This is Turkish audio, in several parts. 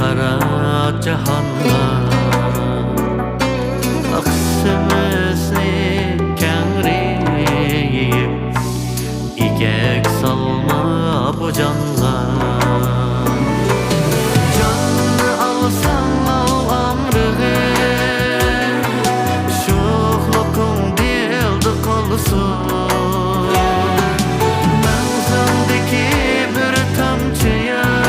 kara cahanda aksımızı kengriyip İgek salma bu canla canlı alsan al amrığı şuhlukun dildi kalsın menzildeki bir tamçı yaş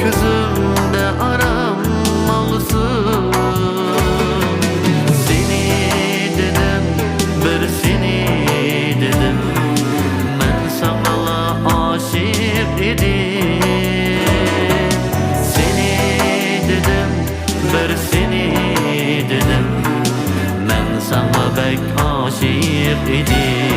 gözümde aramalısın seni dedim bir seni dedim men sana aşık idim seni dedim bir seni dedim men sana bek aşık idim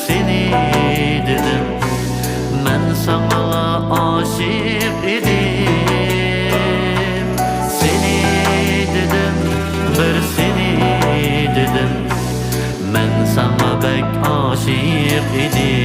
seni dedim men sana aşık idim seni dedim bir seni dedim men sana bek aşık idim